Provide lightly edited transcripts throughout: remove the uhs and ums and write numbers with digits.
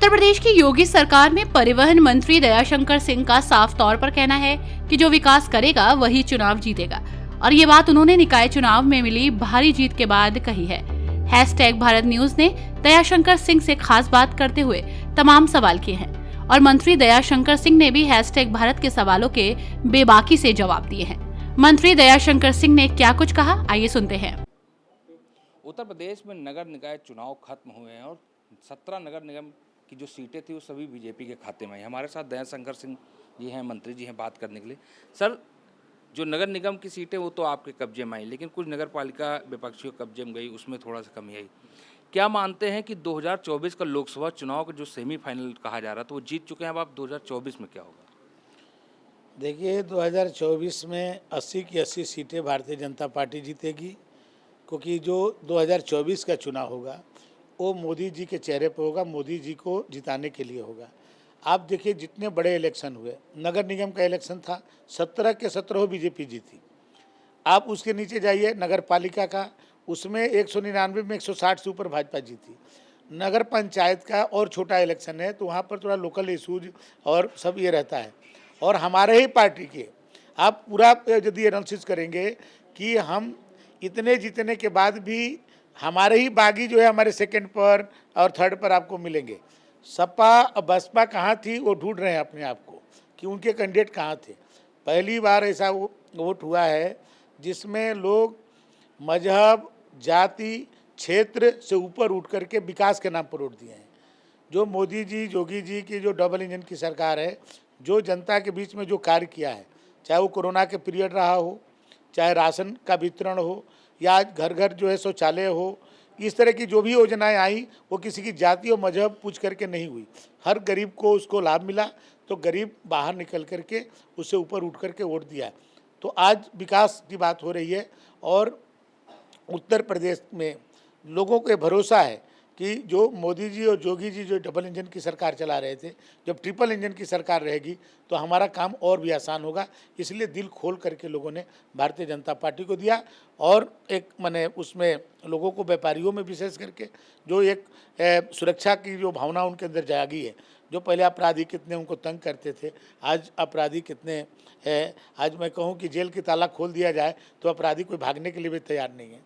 उत्तर प्रदेश की योगी सरकार में परिवहन मंत्री दयाशंकर सिंह का साफ तौर पर कहना है कि जो विकास करेगा वही चुनाव जीतेगा, और ये बात उन्होंने निकाय चुनाव में मिली भारी जीत के बाद कही है। #भारत न्यूज ने दयाशंकर सिंह से खास बात करते हुए तमाम सवाल किए हैं और मंत्री दयाशंकर सिंह ने भी #भारत के सवालों के बेबाकी से जवाब दिए हैं। मंत्री दयाशंकर सिंह ने क्या कुछ कहा, आइए सुनते हैं। उत्तर प्रदेश में नगर निकाय चुनाव खत्म हुए हैं और 17 नगर निगम की जो सीटें थी वो सभी बीजेपी के खाते में आई। हमारे साथ दयाशंकर सिंह जी हैं, मंत्री जी हैं, बात करने के लिए। सर, जो नगर निगम की सीटें वो तो आपके कब्जे में आई, लेकिन कुछ नगर पालिका विपक्षियों के कब्जे में गई, उसमें थोड़ा सा कमी आई। क्या मानते हैं कि 2024 का लोकसभा चुनाव का जो सेमीफाइनल कहा जा रहा था वो जीत चुके हैं, अब आप 2024 में क्या होगा? देखिए, 2024 में 80 की 80 सीटें भारतीय जनता पार्टी जीतेगी, क्योंकि जो 2024 का चुनाव होगा वो मोदी जी के चेहरे पर होगा, मोदी जी को जिताने के लिए होगा। आप देखिए, जितने बड़े इलेक्शन हुए, नगर निगम का इलेक्शन था, 17 के 17 बीजेपी जीती। आप उसके नीचे जाइए, नगर पालिका का, उसमें 199 में 160 से ऊपर भाजपा जीती। नगर पंचायत का और छोटा इलेक्शन है, तो वहाँ पर थोड़ा लोकल इशूज और सब ये रहता है। और हमारे ही पार्टी के आप पूरा यदि एनालिसिस करेंगे कि हम इतने जीतने के बाद भी हमारे ही बागी जो है हमारे सेकंड पर और थर्ड पर आपको मिलेंगे। सपा और बसपा कहाँ थी वो ढूंढ रहे हैं अपने आप को कि उनके कैंडिडेट कहाँ थे। पहली बार ऐसा वोट हुआ है जिसमें लोग मजहब, जाति, क्षेत्र से ऊपर उठ करके विकास के नाम पर वोट दिए हैं। जो मोदी जी, योगी जी की जो डबल इंजन की सरकार है, जो जनता के बीच में जो कार्य किया है, चाहे वो कोरोना के पीरियड रहा हो, चाहे राशन का वितरण हो, या घर घर जो है शौचालय हो, इस तरह की जो भी योजनाएं आई वो किसी की जाति और मजहब पूछ करके नहीं हुई। हर गरीब को उसको लाभ मिला, तो गरीब बाहर निकल करके उससे ऊपर उठ करके वोट दिया। तो आज विकास की बात हो रही है और उत्तर प्रदेश में लोगों को भरोसा है कि जो मोदी जी और योगी जी जो डबल इंजन की सरकार चला रहे थे, जब ट्रिपल इंजन की सरकार रहेगी तो हमारा काम और भी आसान होगा। इसलिए दिल खोल करके लोगों ने भारतीय जनता पार्टी को दिया। और एक माने उसमें लोगों को, व्यापारियों में विशेष करके जो एक सुरक्षा की जो भावना उनके अंदर जागी है, जो पहले अपराधी कितने उनको तंग करते थे, आज अपराधी कितने है। आज मैं कहूँ कि जेल की ताला खोल दिया जाए तो अपराधी कोई भागने के लिए भी तैयार नहीं है।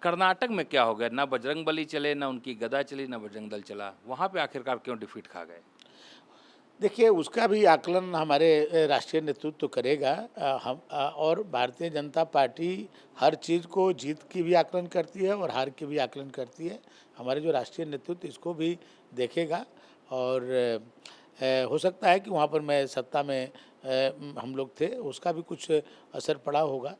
कर्नाटक में क्या हो गया? ना बजरंग बली चले, ना उनकी गदा चली, ना बजरंग दल चला। वहाँ पे आखिरकार क्यों डिफीट खा गए? देखिए, उसका भी आकलन हमारे राष्ट्रीय नेतृत्व करेगा। और भारतीय जनता पार्टी हर चीज़ को जीत की भी आकलन करती है और हार की भी आकलन करती है। हमारे जो राष्ट्रीय नेतृत्व इसको भी देखेगा और हो सकता है कि वहाँ पर मैं सत्ता में हम लोग थे, उसका भी कुछ असर पड़ा होगा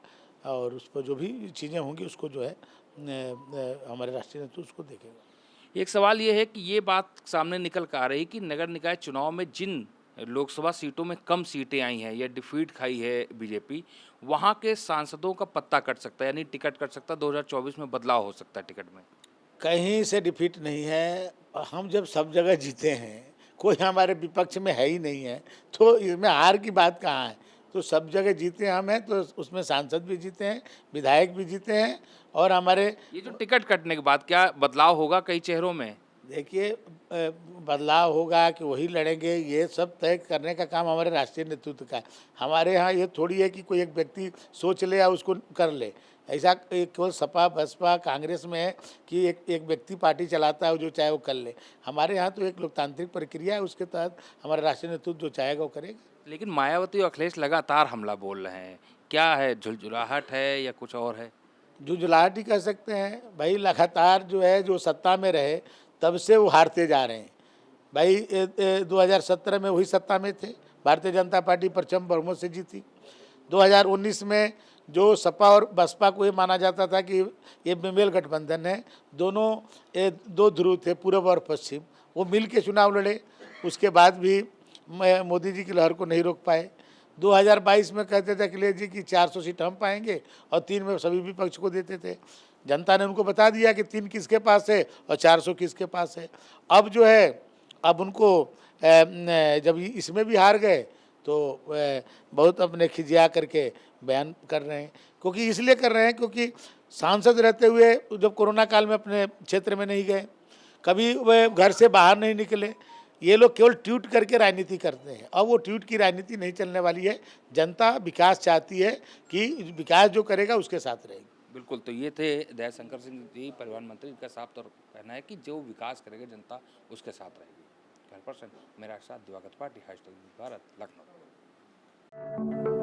और उस पर जो भी चीज़ें होंगी उसको जो है हमारे राष्ट्रीय नेतृत्व उसको देखेगा। एक सवाल ये है कि ये बात सामने निकल कर आ रही कि नगर निकाय चुनाव में जिन लोकसभा सीटों में कम सीटें आई हैं या डिफीट खाई है बीजेपी, वहाँ के सांसदों का पत्ता कट सकता है, यानी टिकट कट सकता है, 2024 में बदलाव हो सकता है टिकट में। कहीं से डिफीट नहीं है। हम जब सब जगह जीते हैं, कोई हमारे विपक्ष में है ही नहीं है, तो इसमें हार की बात कहाँ है। तो सब जगह जीते हम हैं, तो उसमें सांसद भी जीते हैं, विधायक भी जीते हैं। और हमारे ये जो टिकट कटने के बाद क्या बदलाव होगा कई चेहरों में? देखिए, बदलाव होगा कि वही लड़ेंगे, ये सब तय करने का काम हमारे राष्ट्रीय नेतृत्व का है। हमारे यहाँ ये थोड़ी है कि कोई एक व्यक्ति सोच ले या उसको कर ले। ऐसा केवल सपा, बसपा, कांग्रेस में है कि एक व्यक्ति पार्टी चलाता है जो चाहे वो कर ले। हमारे यहाँ तो एक लोकतांत्रिक प्रक्रिया है, उसके तहत हमारा राष्ट्रीय नेतृत्व जो चाहेगा वो करेगा। लेकिन मायावती और अखिलेश लगातार हमला बोल रहे हैं, क्या है, झुलझुलाहट है या कुछ और है? जुझलाहट ही कह सकते हैं भाई। लगातार जो है, जो सत्ता में रहे तब से वो हारते जा रहे हैं भाई। 2017 में वही सत्ता में थे, भारतीय जनता पार्टी प्रचंड बहुमत से जीती। 2019 में जो सपा और बसपा को ये माना जाता था कि ये बेमेल गठबंधन है, दोनों दो ध्रुव थे, पूर्व और पश्चिम, वो मिल के चुनाव लड़े। उसके बाद भी मोदी जी की लहर को नहीं रोक पाए। 2022 में कहते थे अखिलेश जी की 400 सीट हम पाएंगे और 3 में सभी विपक्ष को देते थे। जनता ने उनको बता दिया कि 3 किसके पास है और 400 किसके पास है। अब जो है, अब उनको जब इसमें भी हार गए तो बहुत अपने खिजिया करके बयान कर रहे हैं। क्योंकि इसलिए कर रहे हैं क्योंकि सांसद रहते हुए जब कोरोना काल में अपने क्षेत्र में नहीं गए, कभी वे घर से बाहर नहीं निकले। ये लोग केवल ट्वीट करके राजनीति करते हैं और वो ट्वीट की राजनीति नहीं चलने वाली है। जनता विकास चाहती है कि विकास जो करेगा उसके साथ रहेगी। बिल्कुल, तो ये थे दयाशंकर सिंह जी, परिवहन मंत्री। इनका साफ तौर पर कहना है कि जो विकास करेगा जनता उसके साथ रहेगी। 100% मेरा साथ दिवाकर पार्टी, #भारत, लखनऊ।